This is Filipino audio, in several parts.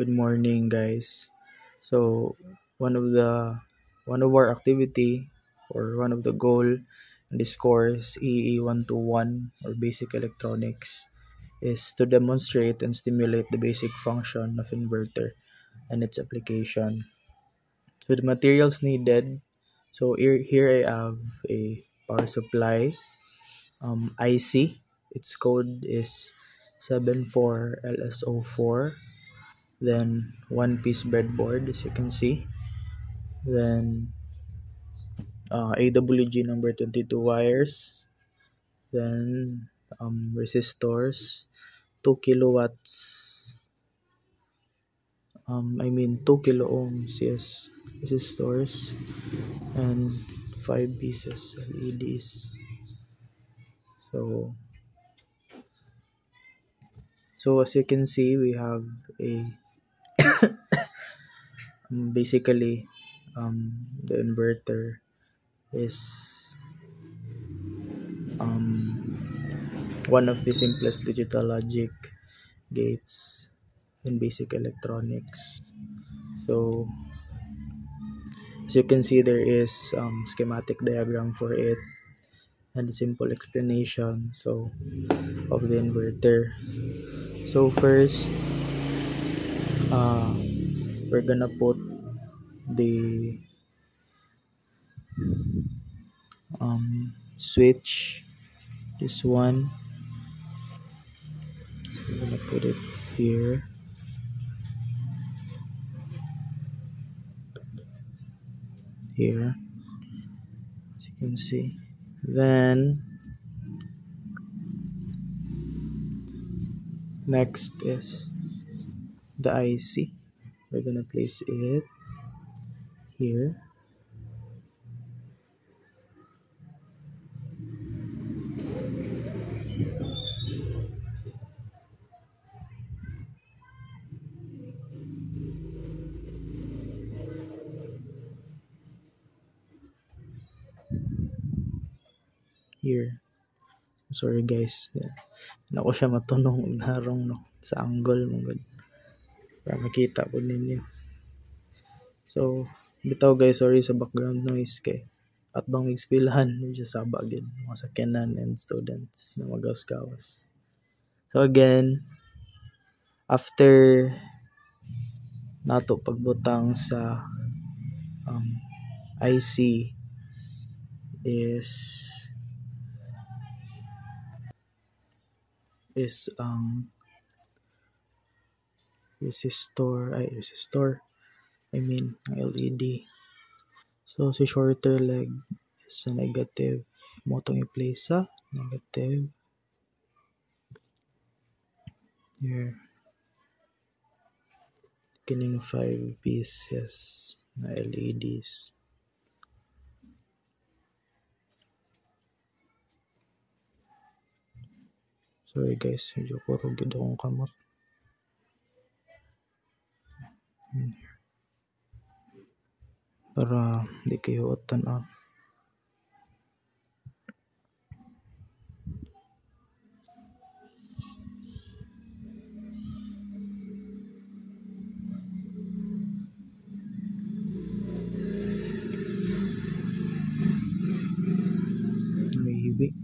Good morning, guys. So, one of the one of our activity or one of the goal in this course EE 121 or Basic Electronics is to demonstrate and stimulate the basic function of inverter and its application. So the materials needed. So here I have a power supply IC. Its code is 74LSO4. Then one piece breadboard, as you can see. Then AWG number 22 wires. Then resistors, 2 kilowatts. 2 kilo ohms, yes, resistors, and 5 pieces LEDs. So as you can see, we have a basically the inverter is one of the simplest digital logic gates in basic electronics. So as you can see, there is schematic diagram for it and a simple explanation of the inverter. So first, uh, we're gonna put the switch, this one. So we're gonna put it here. Here, as you can see. Then next is the IC. We're gonna place it here. Here. Sorry guys. Yeah. Nako siya matunong narong no sa angle mo gud. Para makita po ninyo. So, bitaw guys, sorry sa background noise kay at bang eskwelahan medyo saba gyud mga sakyanan and students na magawas-gawas. So again, after nato pagbutang sa IC is resistor, LED. So si shorter leg is a negative, motong i-place sa negative here. Kining 5 pieces na LEDs. Sorry guys, medyo kurog yun akong kamot. Para di kayo tanaw. Maybe.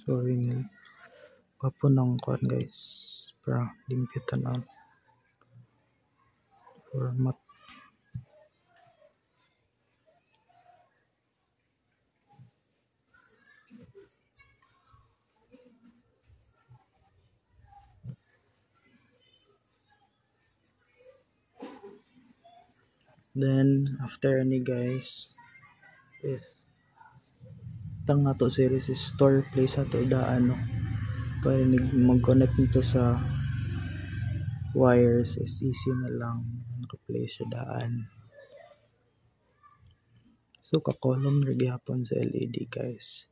Sorry nil. Papo ng kuan guys. Para limpitan ang format. Then after ni guys is tang nato si resistor place ato daan no para mag-connect nito sa wires is easy na lang naka-place siya daan. So kakolom ra gyapon sa LED guys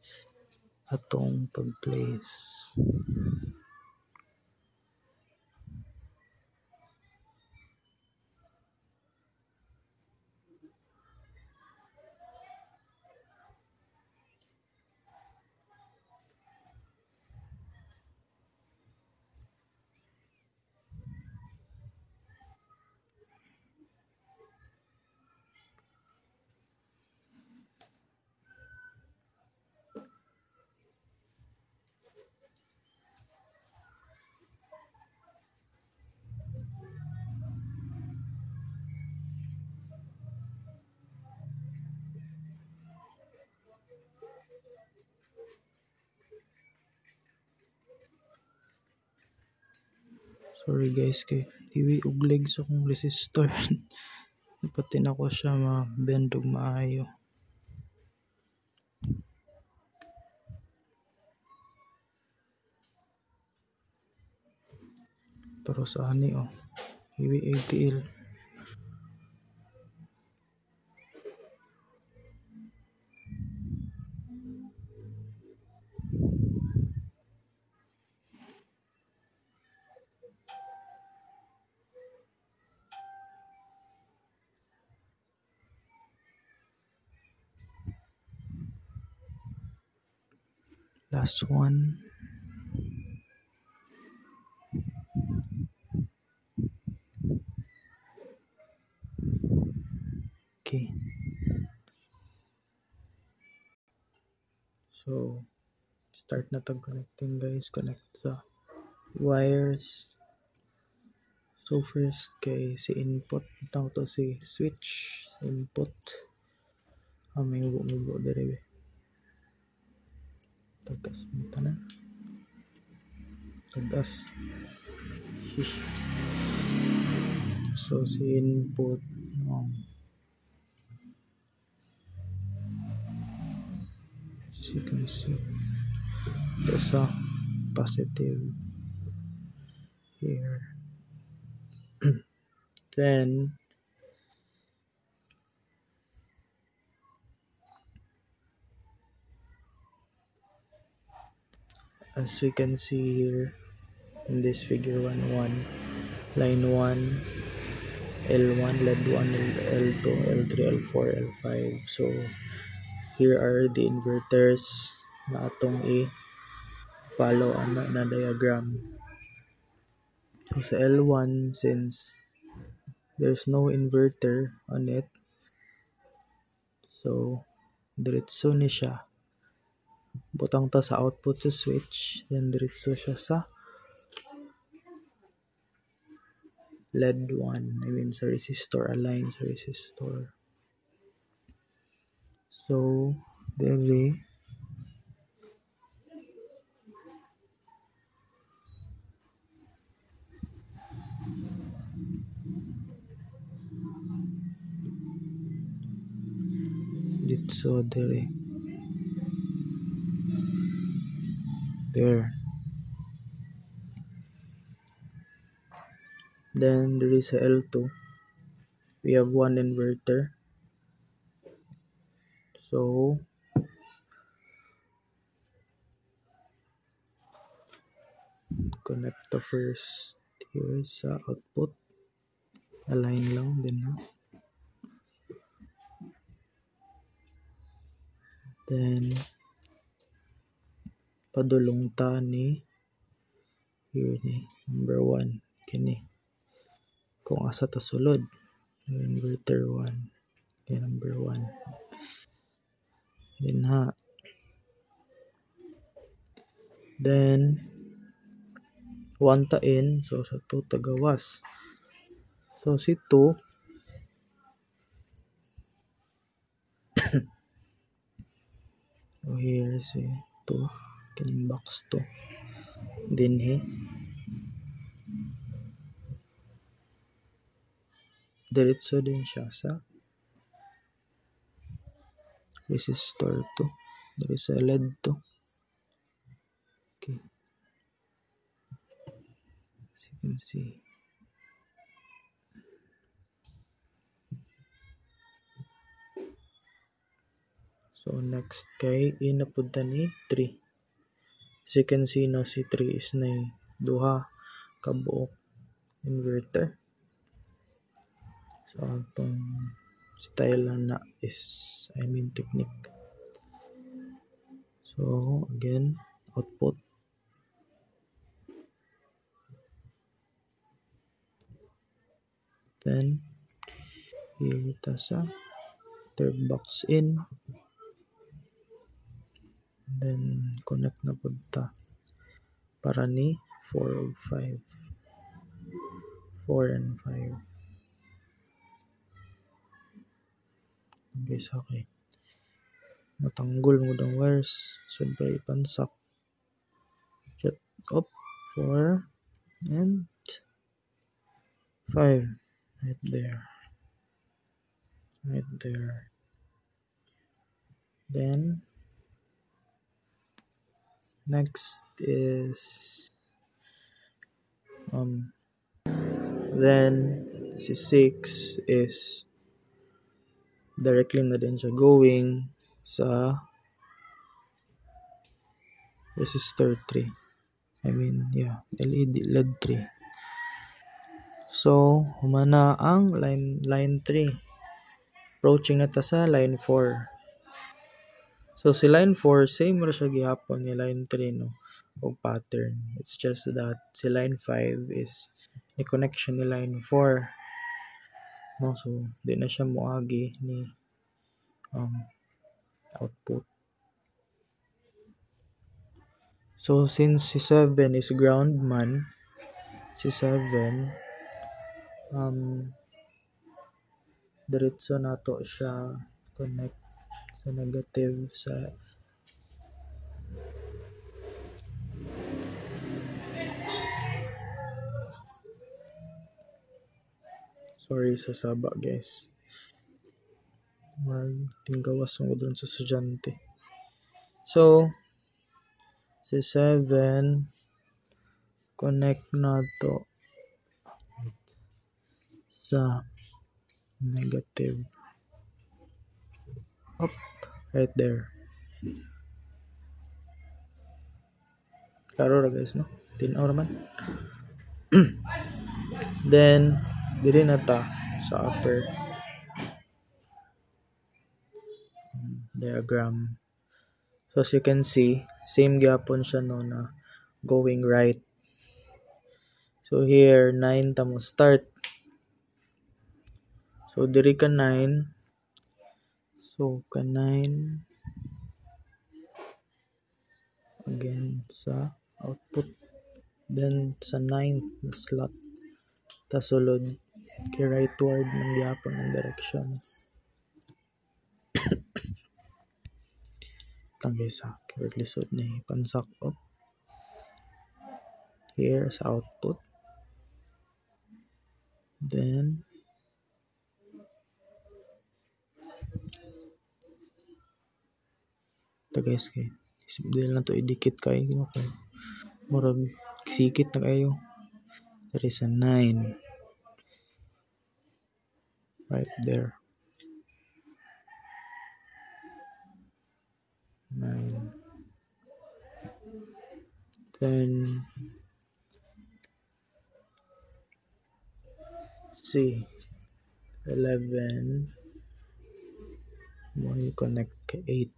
atong pag-place. Sorry guys kay tiwi og legs akong resistor. Pati na ko siya ma-bend og maayo. Pero sa ani tiwi ATL. Last one. Okay. So, start na tag connecting guys. Connect sa wires. So, first kay si input. Ito to si switch. Input. May ubo dire. Tagas. Mita na. Tagas. Shish. So, si input. As you can see. There's a positive here. Then, as we can see here in this figure 1-1, line 1, L1, LED 1, L2, L3, L4, L5. So, here are the inverters na atong i-follow na diagram. So, sa L1, since there's no inverter on it, so, diretso ni siya. Butang ta sa output sa switch, then diretso siya sa LED 1, I mean sa resistor, align sa resistor. So, dili ditso dili there. Then there is a L2. We have one inverter. So, connect the first here sa output. Align lang din na. Then, padulong ta ni here ni number 1 kini. Kung asa ta sulod, inverter 1 kay number 1. Then 1 ta in, so sa 2 tagawas. So si 2 here si 2 kining box 2 dinhi diretso din siya sa resistor to. There is a LED to. Okay. As you can see. So next kay inapunta ni 3. As you can see no, si 3 is na duha kabuok inverter. So itong style na is, technique. So again, output. Then ita sa third box in. Then connect na punta para ni 4 or 5. 4 and 5. Guys, okay. Matanggol mo ng wires. So, ba ipansak. Shut up. 4 and 5. Right there. Right there. Then, next is, then, si 6 is directly na din siya going sa resistor 3. LED 3. So, humana ang line 3. Approaching na ta sa line 4. So, si line 4, same ra siya gihapon ni line 3, no? O pattern. It's just that si line 5 is ni connection ni line 4. No? So, di na siya muagi ni output. So, since si 7 is ground man, si 7, diretso na to siya connect sa negative sa sorry sa saba guys, tinggawas mo doon sa estudyante. So si 7 connect na to sa negative up right there. Klaro ra guys, no? Tinaw naman. Then diri na ta sa upper diagram. So as you can see, same gyapon siya no na going right. So here 9 ta mo start. So diri ka 9. So ka 9 again sa output. Then sa 9th na slot ta sulod kay rightward ng gyapon ang direction. Tanggay sa kay lisod ni pansak up here sa output. Then ito guys, kay dili lang to idikit kay murag sikit na kayo. There is a 9 right there. 9. Then C 11 mo connect ka 8.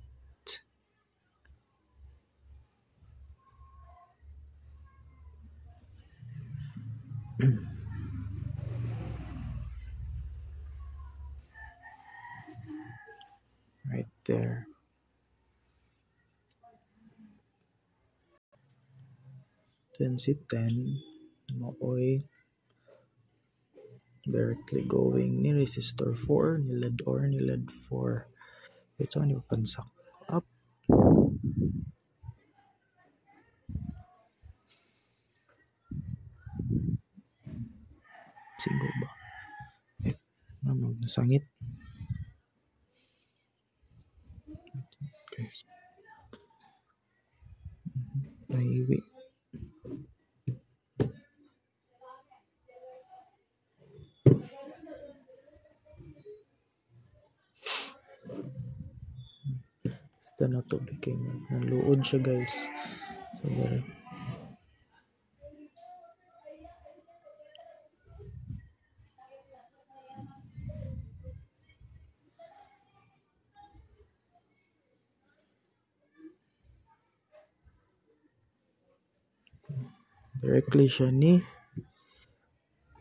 Right there. Then si 10 maoy directly going ni resistor 4 ni LED or ni LED 4. Ito ni pansak up. Sigo ba? Nasangit. Nahiwi. Basta na to biking naluod siya guys. So dere. Directly siya ni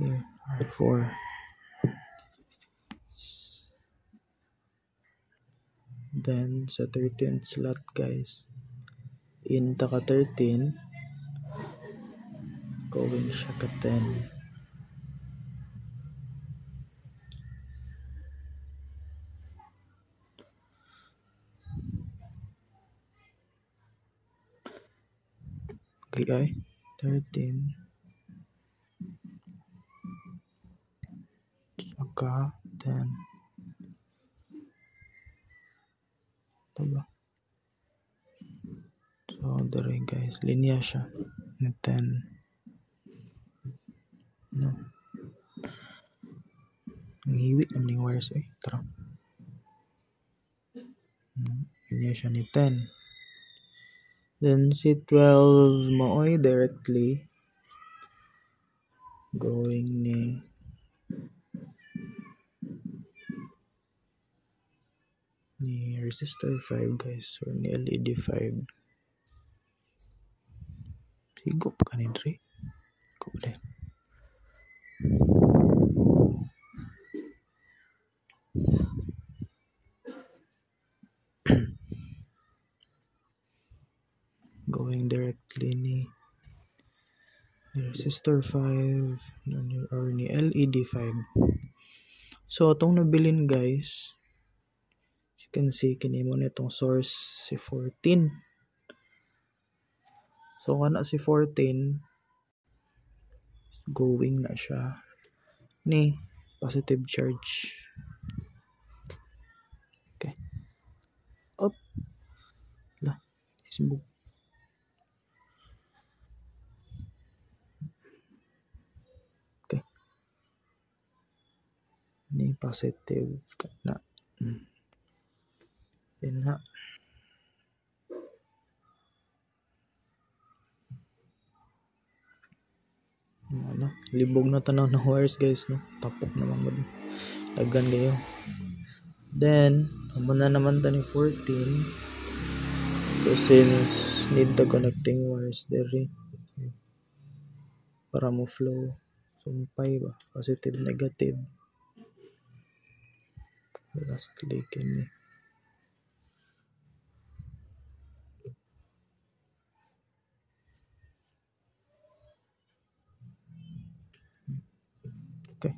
here, R4. Then sa 13th slot guys, in taka 13, going siya ka 10. Okay ay 13 saka 10. Ito ba? So dere guys, linya siya na 10. No. Ang hiwit naman yung wires eh. Tara. Linya siya ni 10. Then si 12 mo ay directly going ni resistor 5 guys, or ni LED 5. Sigop ka ni Dre. Kule. Going directly ni resistor 5 or ni LED 5. So itong nabilin guys, you can see kini mo nitong source si 14. So kana si 14 going na siya ni positive charge. Okay. Up. La. Sibuk. Okay. Ni positive na. Then ha. Ano, libog na tanaw ng wires guys no. Tapok naman gud. Daghan kayo. Then, muna naman ta ni 14. So since need the connecting wires there para mo flow. Sumpay ba? Positive, negative. Lastly, kini. Okay.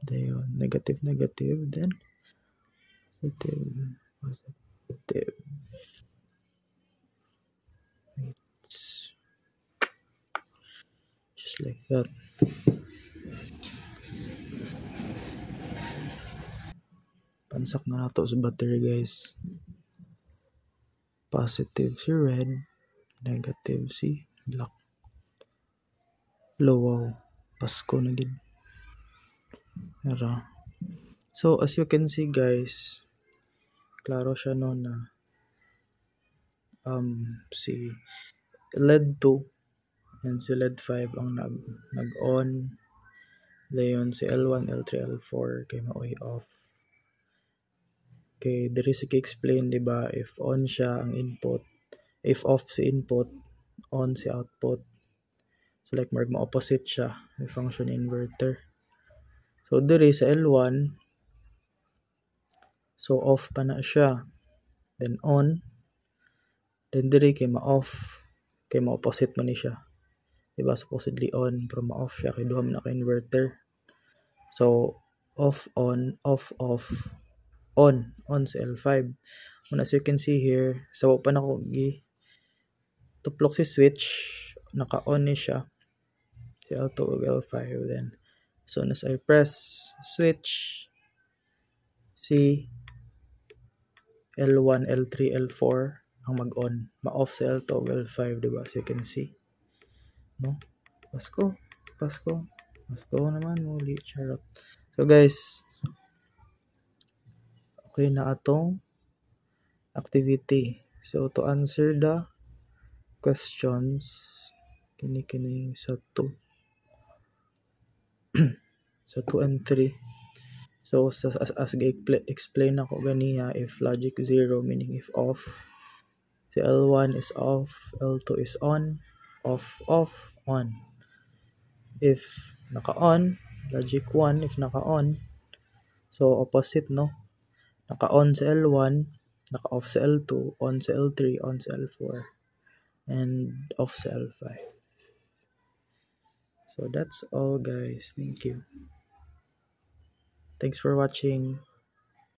Then, negative, negative. Then, positive, positive. It's just like that. Pansak na nato sa battery guys. Positive si red, negative si black. Low, wow. Pasko na gid. So as you can see guys, klaro siya no na si LED 2 and si LED 5 ang nag-on. Dayon si L1, L3, L4 kay maoy off. Okay, diri si explain di ba, if on siya ang input, if off si input, on si output. So like mag opposite siya, may function inverter. So diri sa L1, so off pa na siya. Then on. Then diri kay ma-off, kay ma-opposite man ni siya. Diba supposedly on pero ma-off siya kay duha man ka inverter. So off on, off off, on sa L5. And as you can see here, sa pa na ko gi tuplok si switch, naka-on ni siya si L2 ug L5. Then so as I press switch, si L1, L3, L4 ang mag-on. Ma-off sa L2 o L5, diba? As you can see. No? Pasko. Pasko. Pasko naman muli. Charot. So guys, okay na atong activity. So to answer the questions, kini sa 2. So 2 and 3. So as explain ako ganiya, if logic 0 meaning if off, si L1 is off, L2 is on, off, off, on. If naka-on, logic 1, if naka-on, so opposite, no? Naka-on sa L1, naka-off sa L2, on sa L3, on sa L4, and off sa L5. So that's all, guys. Thank you. Thanks for watching.